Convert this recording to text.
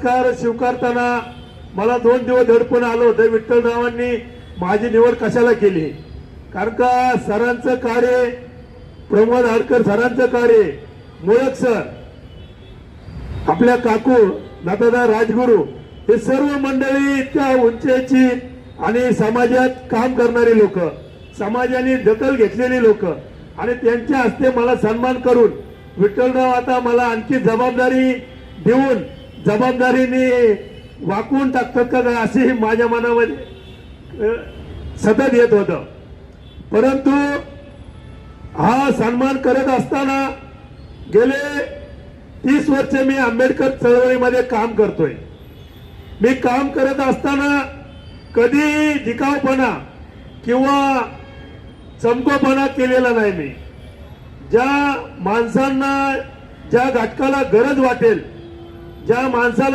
पुरस्कार स्वीकारताना मला 2 दिवस दडपण आलं होतं, विठ्ठलरावांनी माझी निवड कशाला केली. कारण का सरांचं कार्य, प्रमोद आडकर सरांचं कार्य, मोळक सर, आपल्या काकू दादा राजगुरू, हे सर्व मंडळी इतक्या उंचीची आणि समाजात काम करणारी लोक, समाजाने दखल घेतलेली लोक, आणि त्यांच्या हस्ते मला सन्मान करून विठ्ठलराव आता मला आणखी जबाबदारी देऊन जबाबदारीने वाकवून टाकतात का काय असे माझ्या मनामध्ये सतत येत होतं. परंतु हा सन्मान करत असताना गेले 30 वर्ष मी आंबेडकर चळवळीमध्ये काम करतोय. मी काम करत असताना कधी दिखावपणा किंवा चमकोपणा केलेला नाही. मी ज्या माणसांना, ज्या घटकाला गरज वाटेल, ज्या माणसाला